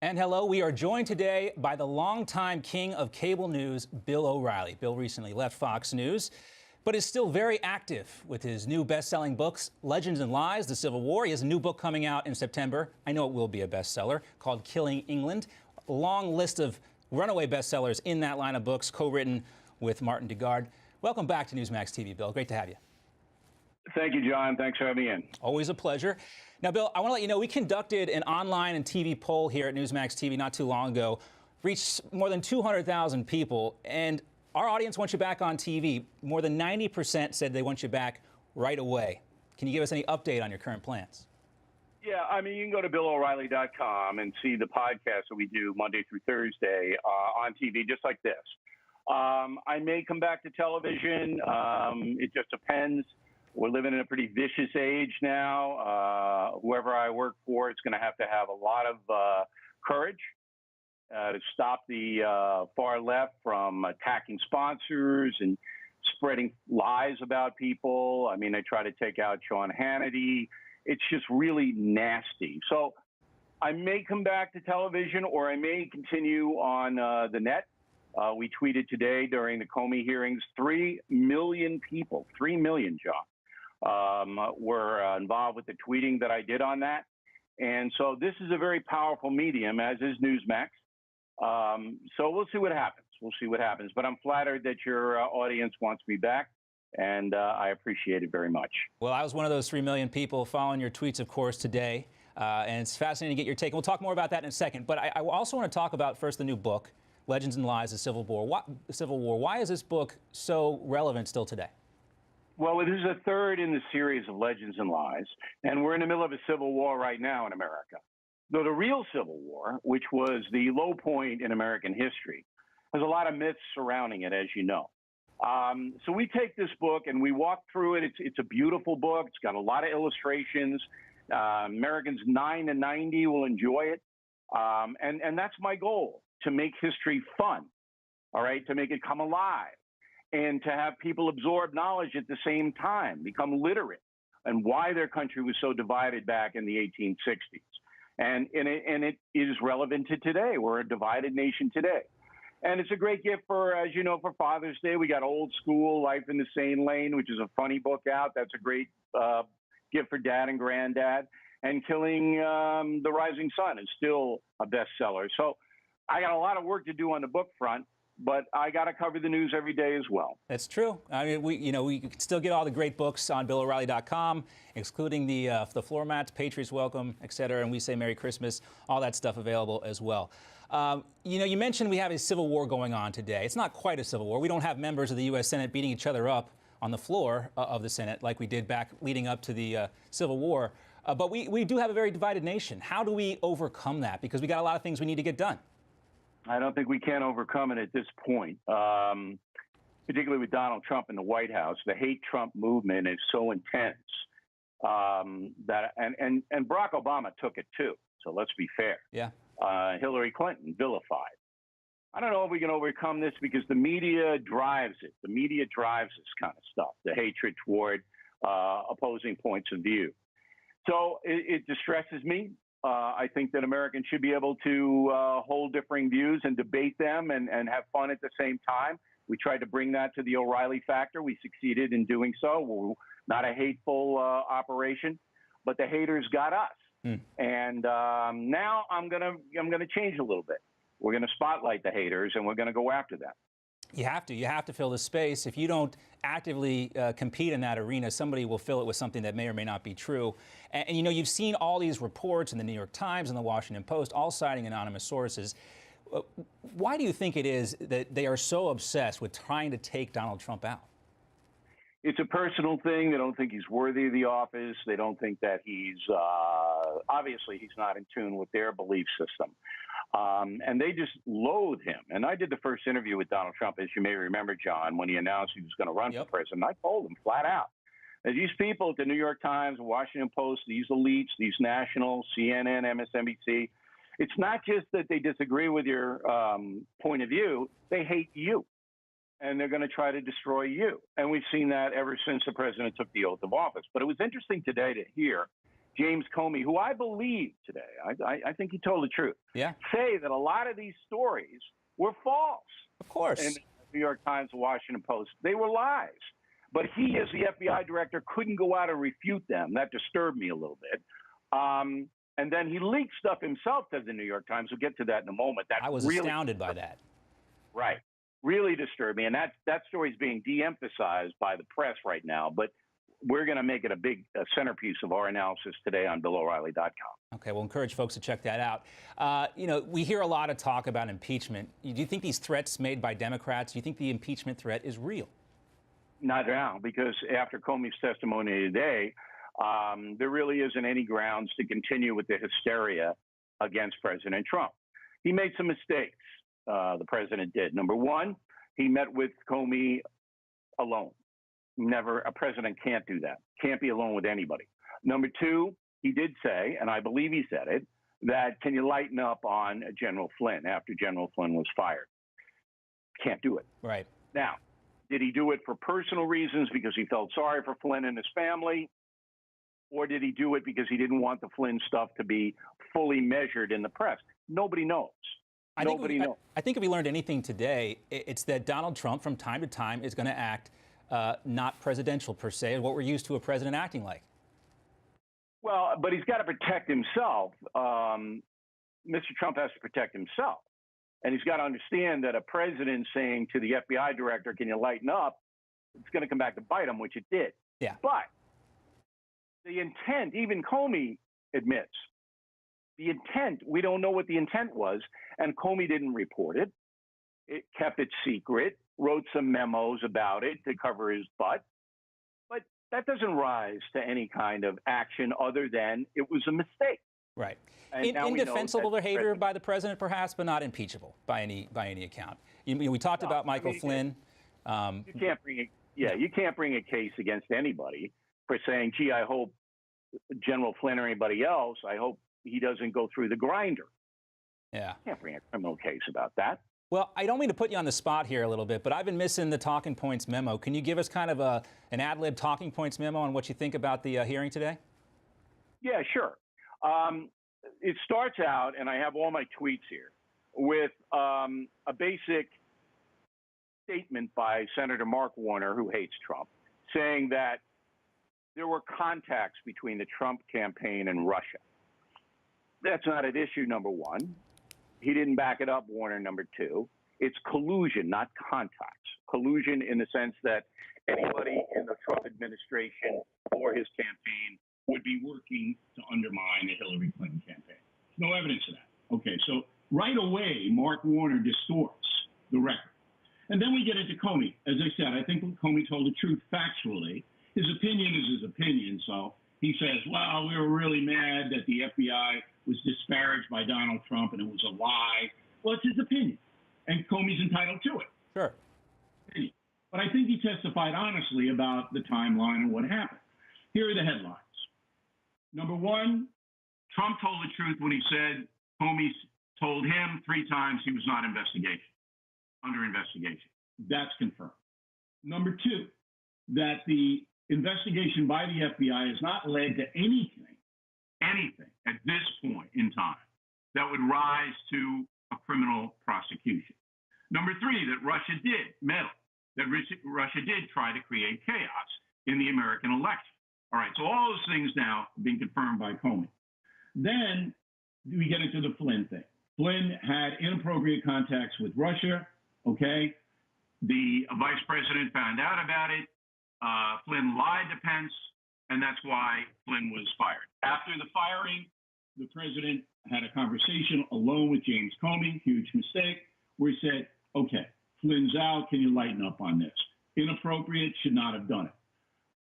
And hello, we are joined today by the longtime king of cable news, Bill O'Reilly. Bill recently left Fox News, but is still very active with his new best-selling books, Legends and Lies, The Civil War. He has a new book coming out in September. I know it will be a bestseller, called Killing England. A long list of runaway bestsellers in that line of books, co-written with Martin Dugard. Welcome back to Newsmax TV, Bill. Great to have you. Thank you, John. Thanks for having me in. Always a pleasure. Now, Bill, I want to let you know we conducted an online and TV poll here at Newsmax TV not too long ago, reached more than 200,000 people, and our audience wants you back on TV. More than 90% said they want you back right away. Can you give us any update on your current plans? Yeah, I mean, you can go to BillO'Reilly.com and see the podcast that we do Monday through Thursday on TV, just like this. I may come back to television. It just depends. We're living in a pretty vicious age now. Whoever I work for is going to have a lot of courage to stop the far left from attacking sponsors and spreading lies about people. I mean, they try to take out Sean Hannity. It's just really nasty. So I may come back to television, or I may continue on the net. We tweeted today during the Comey hearings, 3 million people, 3 million, John, were involved with the tweeting that I did on that. And so this is a very powerful medium, as is Newsmax. So we'll see what happens. We'll see what happens. But I'm flattered that your audience wants me back, and I appreciate it very much. Well, I was one of those 3 million people following your tweets, of course, today. And it's fascinating to get your take. And we'll talk more about that in a second. But I also want to talk about first the new book, Legends and Lies, The Civil War. Why is this book so relevant still today? Well, this is a third in the series of Legends and Lies, and we're in the middle of a civil war right now in America. Though the real Civil War, which was the low point in American history, has a lot of myths surrounding it, as you know. So we take this book and we walk through it. It's a beautiful book. It's got a lot of illustrations. Americans 9 to 90 will enjoy it. And that's my goal, to make history fun, all right, to make it come alive, and to have people absorb knowledge at the same time, become literate, and why their country was so divided back in the 1860s. And it is relevant to today. We're a divided nation today. And it's a great gift for, as you know, for Father's Day. We got Old School, Life in the Sane Lane, which is a funny book out. That's a great gift for dad and granddad. And Killing the Rising Sun is still a bestseller. So I got a lot of work to do on the book front, but I got to cover the news every day as well. That's true. I mean, we can still get all the great books on BillO'Reilly.com, excluding the floor mats, Patriots Welcome, et cetera, and We Say Merry Christmas, all that stuff available as well. You mentioned we have a civil war going on today. It's not quite a civil war. We don't have members of the U.S. Senate beating each other up on the floor of the Senate like we did back leading up to the Civil War. But we do have a very divided nation. How do we overcome that? Because we got a lot of things we need to get done. I don't think we can overcome it at this point, particularly with Donald Trump in the White House. The hate Trump movement is so intense that Barack Obama took it too. So let's be fair. Yeah. Hillary Clinton vilified. I don't know if we can overcome this because the media drives it. The media drives this kind of stuff, the hatred toward opposing points of view. So it distresses me. I think that Americans should be able to hold differing views and debate them and have fun at the same time. We tried to bring that to the O'Reilly factor. We succeeded in doing so. We're not a hateful operation, but the haters got us. And now I'm gonna change a little bit. We're gonna spotlight the haters, and we're gonna go after them. You have to fill the space. If you don't actively compete in that arena, somebody will fill it with something that may or may not be true. And you've seen all these reports in the New York Times and the Washington Post, all citing anonymous sources. Why do you think it is that they are so obsessed with trying to take Donald Trump out? It's a personal thing. They don't think he's worthy of the office. They don't think that he's obviously he's not in tune with their belief system. And they just loathe him. And I did the first interview with Donald Trump, as you may remember, John, when he announced he was going to run for president. I told him flat out that these people at the New York Times, Washington Post, these elites, these nationals, CNN, MSNBC, it's not just that they disagree with your point of view. They hate you. And they're going to try to destroy you. And we've seen that ever since the president took the oath of office. But it was interesting today to hear James Comey, who I believe today, I think he told the truth, Yeah, say that a lot of these stories were false. of course. In the New York Times, the Washington Post, they were lies. But he, as the FBI director, couldn't go out and refute them. That disturbed me a little bit. And then he leaked stuff himself to the New York Times. We'll get to that in a moment. That I was really astounded by that. Right. Really disturbed me. And that story is being de-emphasized by the press right now. But we're going to make it a big centerpiece of our analysis today on BillO'Reilly.com. Okay, we'll encourage folks to check that out. We hear a lot of talk about impeachment. Do you think these threats made by Democrats, do you think the impeachment threat is real? Not now, because after Comey's testimony today, there really isn't any grounds to continue with the hysteria against President Trump. He made some mistakes, the president did. Number one, he met with Comey alone. Never, a president can't do that, can't be alone with anybody. Number two, he did say, and I believe he said it, that can you lighten up on General Flynn after General Flynn was fired? Can't do it. Right. Now, did he do it for personal reasons because he felt sorry for Flynn and his family? Or did he do it because he didn't want the Flynn stuff to be fully measured in the press? Nobody knows. Nobody knows. I think if we learned anything today, it's that Donald Trump from time to time is going to act not presidential per se, what we're used to a president acting like. Well, but he's got to protect himself. Mr. Trump has to protect himself. And he's got to understand that a president saying to the FBI director, can you lighten up, it's going to come back to bite him, which it did. Yeah. But the intent, even Comey admits, the intent, we don't know what the intent was, and Comey didn't report it. It kept it secret, wrote some memos about it to cover his butt. But that doesn't rise to any kind of action other than it was a mistake. Right. Indefensible behavior by the president, perhaps, but not impeachable by any account. We talked about Michael Flynn. You can't bring a case against anybody for saying, gee, I hope General Flynn or anybody else, I hope he doesn't go through the grinder. Yeah. You can't bring a criminal case about that. Well, I don't mean to put you on the spot here a little bit, but I've been missing the talking points memo. Can you give us kind of an ad-lib talking points memo on what you think about the hearing today? Yeah, sure. It starts out, and I have all my tweets here, with a basic statement by Senator Mark Warner, who hates Trump, saying that there were contacts between the Trump campaign and Russia. That's not at issue, number one. He didn't back it up, Warner, number two. It's collusion, not contacts. Collusion in the sense that anybody in the Trump administration or his campaign would be working to undermine the Hillary Clinton campaign. No evidence of that. Okay, so right away, Mark Warner distorts the record. And then we get into Comey. As I said, I think Comey told the truth factually. His opinion is his opinion, so he says, well, we were really mad that the FBI was disparaged by Donald Trump and it was a lie. Well, it's his opinion, and Comey's entitled to it. Sure. But I think he testified honestly about the timeline and what happened. Here are the headlines. Number one, Trump told the truth when he said Comey told him 3 times he was not under investigation. That's confirmed. Number two, that the investigation by the FBI has not led to anything at this point in time that would rise to a criminal prosecution. Number three, that Russia did meddle, that Russia did try to create chaos in the American election. All right, so all those things now have been confirmed by Comey. Then we get into the Flynn thing. Flynn had inappropriate contacts with Russia, okay? The vice president found out about it. Flynn lied to Pence, and that's why Flynn was fired. After the firing, the president had a conversation alone with James Comey, huge mistake, where he said, okay, Flynn's out, can you lighten up on this? Inappropriate, should not have done it.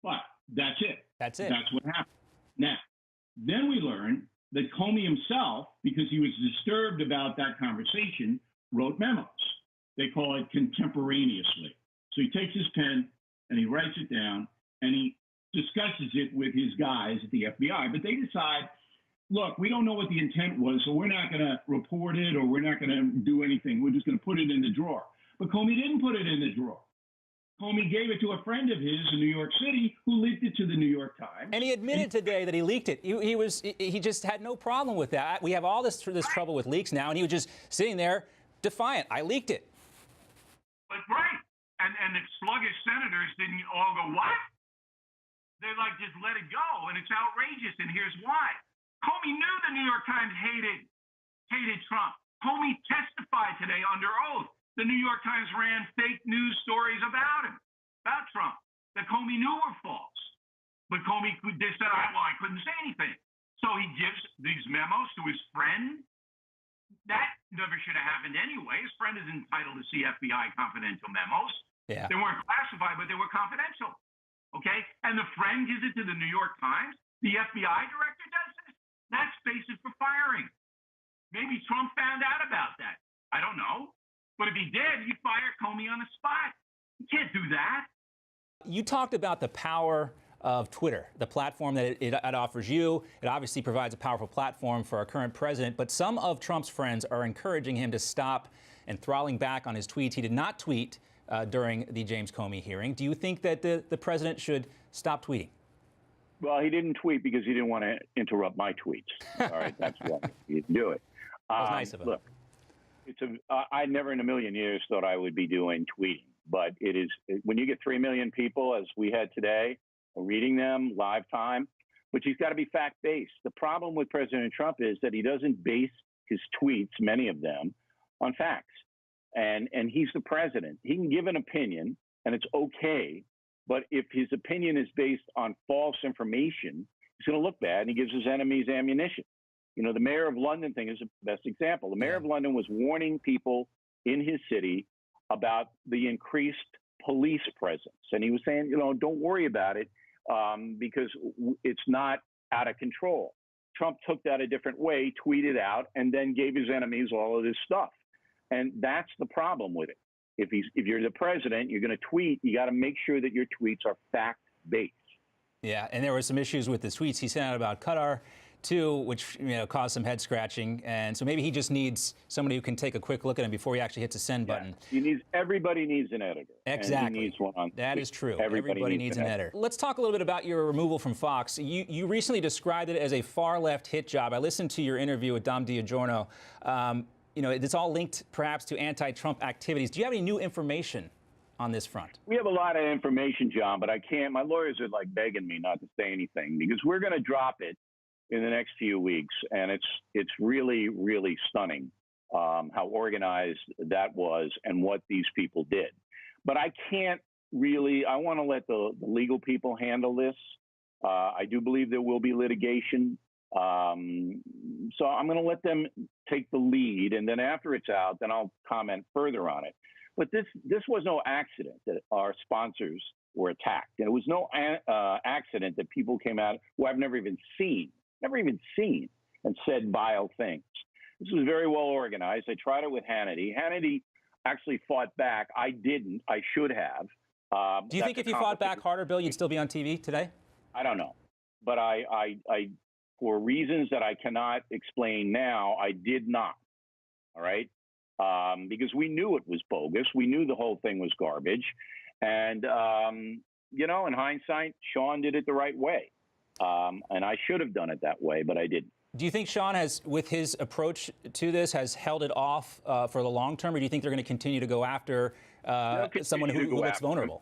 But that's it. That's it. That's what happened. Now, then we learn that Comey himself, because he was disturbed about that conversation, wrote memos. They call it contemporaneously. So he takes his pen and he writes it down and he discusses it with his guys at the FBI. But they decide, look, we don't know what the intent was, so we're not going to report it or we're not going to do anything. We're just going to put it in the drawer. But Comey didn't put it in the drawer. Comey gave it to a friend of his in New York City who leaked it to the New York Times. And he admitted today that he leaked it. He just had no problem with that. We have all this trouble with leaks now, and he was just sitting there defiant. I leaked it. But right. And the sluggish senators didn't all go, what? They just let it go, and it's outrageous, and here's why. Comey knew the New York Times hated Trump. Comey testified today under oath. The New York Times ran fake news stories about him, about Trump, that Comey knew were false. But Comey said, well, I couldn't say anything. So he gives these memos to his friend. That never should have happened anyway. His friend is entitled to see FBI confidential memos. Yeah. They weren't classified, but they were confidential. Okay? And the friend gives it to the New York Times. The FBI director does this. That's basis for firing. Maybe Trump found out about that. I don't know. But if he did, he'd fire Comey on the spot. You can't do that. You talked about the power of Twitter, the platform that it offers you. It obviously provides a powerful platform for our current president, but some of Trump's friends are encouraging him to stop and throttling back on his tweets. He did not tweet during the James Comey hearing. Do you think that the president should stop tweeting? Well, he didn't tweet because he didn't want to interrupt my tweets. All right, that's why he didn't do it. That was nice of him. Look, I never in a million years thought I would be doing tweeting, but it is when you get 3 million people, as we had today, reading them live time, which he's got to be fact-based. The problem with President Trump is that he doesn't base his tweets, many of them, on facts. And he's the president. He can give an opinion, and it's okay. But if his opinion is based on false information, he's going to look bad, and he gives his enemies ammunition. You know, the mayor of London thing is the best example. The mayor of London was warning people in his city about the increased police presence. And he was saying, don't worry about it because it's not out of control. Trump took that a different way, tweeted out, and then gave his enemies all of this stuff. And that's the problem with it. If you're the president, you're going to tweet, you got to make sure that your tweets are fact-based. Yeah, and there were some issues with the tweets he sent out about Qatar, too, which caused some head scratching. And so maybe he just needs somebody who can take a quick look at him before he actually hits a send button. Everybody needs an editor. Exactly. And he needs one on that is true. Everybody needs an editor. Let's talk a little bit about your removal from Fox. You recently described it as a far-left hit job. I listened to your interview with Dom DiGiorno. It's all linked perhaps to anti-Trump activities. Do you have any new information on this front? We have a lot of information, John, but I can't. My lawyers are begging me not to say anything because we're going to drop it in the next few weeks, and it's really, really stunning how organized that was and what these people did. But I can't really. I want to let the legal people handle this. I do believe there will be litigation. So I'm going to let them take the lead, and then after it's out, then I'll comment further on it. But this was no accident that our sponsors were attacked. And it was no accident that people came out who I've never even seen, and said vile things. This was very well organized. I tried it with Hannity. Hannity actually fought back. I didn't. I should have. Do you think if you fought back harder, Bill, you'd still be on TV today? I don't know. But I for reasons that I cannot explain now, I did not. All right? Because we knew it was bogus. We knew the whole thing was garbage. And, in hindsight, Sean did it the right way. And I should have done it that way, but I didn't. Do you think Sean has, with his approach to this, has held it off for the long term, or do you think they're going to continue to go after someone who looks vulnerable?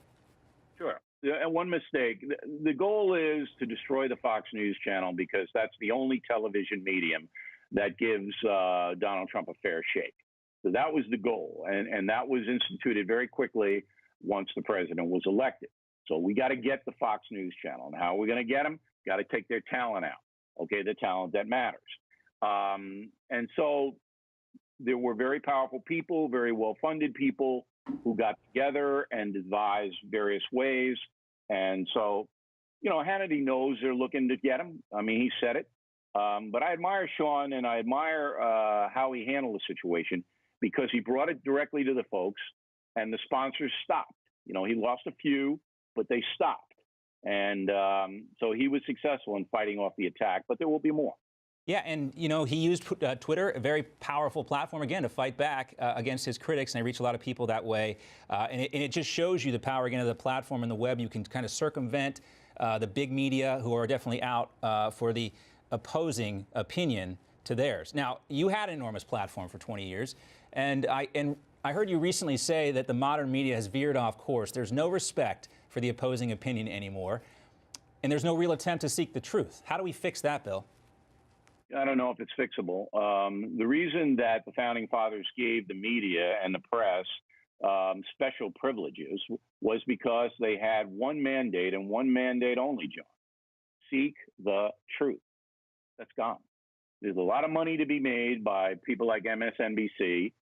Sure. And one mistake. The goal is to destroy the Fox News channel because that's the only television medium that gives Donald Trump a fair shake. So that was the goal. And that was instituted very quickly once the president was elected. So we got to get the Fox News channel. And how are we going to get them? Got to take their talent out. Okay, the talent that matters. And so there were very powerful people, very well-funded people who got together and devised various ways. And so, Hannity knows they're looking to get him. I mean, he said it. But I admire Sean, and I admire how he handled the situation because he brought it directly to the folks, and the sponsors stopped. He lost a few, but they stopped. And so he was successful in fighting off the attack, but there will be more. Yeah, and you know, he used Twitter, a very powerful platform, again, to fight back against his critics, and they reach a lot of people that way. And it just shows you the power, again, of the platform and the web. You can kind of circumvent the big media, who are definitely out for the opposing opinion to theirs. Now, you had an enormous platform for 20 years, and I heard you recently say that the modern media has veered off course. There's no respect for the opposing opinion anymore, and there's no real attempt to seek the truth. How do we fix that, Bill? I don't know if it's fixable. The reason that the founding fathers gave the media and the press special privileges was because they had one mandate and one mandate only, John: seek the truth. That's gone. There's a lot of money to be made by people like MSNBC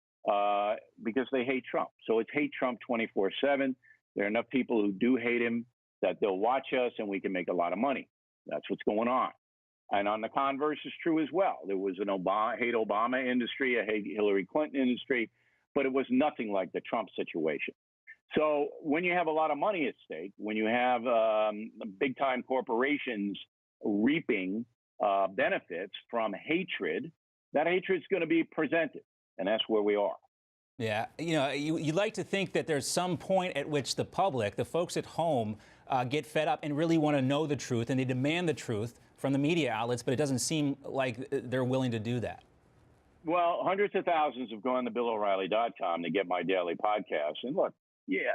because they hate Trump. So it's hate Trump 24/7. There are enough people who do hate him that they'll watch us and we can make a lot of money. That's what's going on. And on the converse is true as well. There was an hate Obama industry, a hate Hillary Clinton industry, but it was nothing like the Trump situation. So when you have a lot of money at stake, when you have big time corporations reaping benefits from hatred, that hatred is going to be presented. And that's where we are. Yeah, you know, you'd like to think that there's some point at which the public, the folks at home, get fed up and really want to know the truth, and they demand the truth from the media outlets, but it doesn't seem like they're willing to do that. Well, hundreds of thousands have gone to BillO'Reilly.com to get my daily podcast. And look, yeah,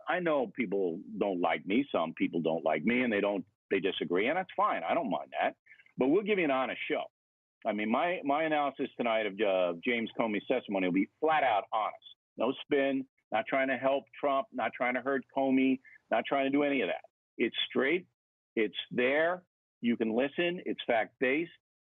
I know people don't like me. Some people don't like me, and they disagree, and that's fine. I don't mind that. But we'll give you an honest show. I mean, my analysis tonight of James Comey's testimony will be flat out honest. No spin, not trying to help Trump, not trying to hurt Comey, not trying to do any of that. It's straight. It's there. You can listen. It's fact-based,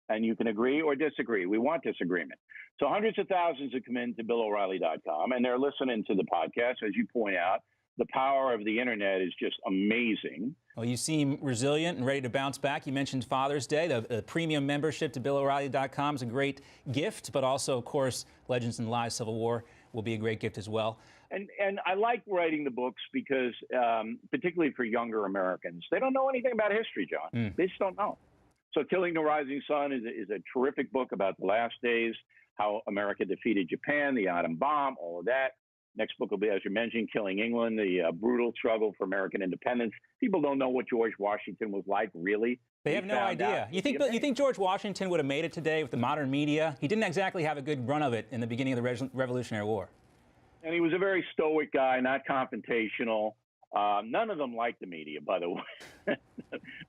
and you can agree or disagree. We want disagreement. So hundreds of thousands have come into BillO'Reilly.com, and they're listening to the podcast. As you point out, the power of the internet is just amazing. Well, you seem resilient and ready to bounce back. You mentioned Father's Day. The premium membership to BillO'Reilly.com is a great gift, but also, of course, Legends and Lies Civil War will be a great gift as well. And I like writing the books because, particularly for younger Americans, they don't know anything about history, John. They just don't know. So Killing the Rising Sun is a terrific book about the last days, how America defeated Japan, the atom bomb, all of that. Next book will be, as you mentioned, Killing England, the brutal struggle for American independence. People don't know what George Washington was like, really. They have no idea. You think George Washington would have made it today with the modern media? He didn't exactly have a good run of it in the beginning of the Revolutionary War. And he was a very stoic guy, not confrontational. None of them liked the media, by the way.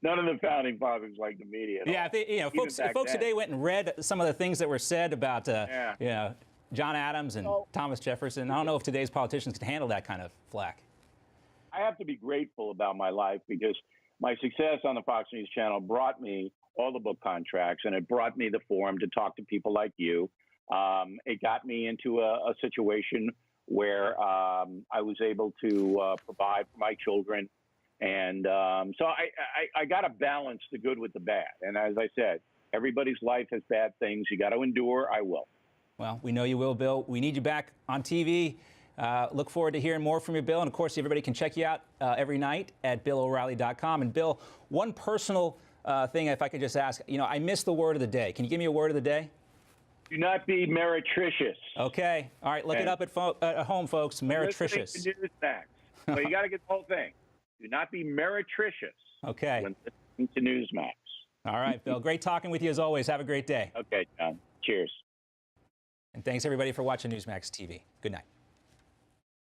None of the founding fathers liked the media. Yeah, folks today went and read some of the things that were said about, John Adams and Thomas Jefferson. I don't know if today's politicians can handle that kind of flack. I have to be grateful about my life because my success on the Fox News channel brought me all the book contracts, and it brought me the forum to talk to people like you. It got me into a situation where I was able to provide for my children. And so I got to balance the good with the bad. And as I said, everybody's life has bad things. You got to endure. I will. Well, we know you will, Bill. We need you back on TV. Look forward to hearing more from you, Bill. And, of course, everybody can check you out every night at BillO'Reilly.com. And, Bill, one personal thing, if I could just ask, I missed the word of the day. Can you give me a word of the day? Do not be meretricious. Okay. All right. Look it up at home, folks. Meretricious. Listening to Newsmax. So you got to get the whole thing. Do not be meretricious. Okay. When listening to Newsmax. All right, Bill. Great talking with you as always. Have a great day. Okay, John. Cheers. And thanks, everybody, for watching Newsmax TV. Good night.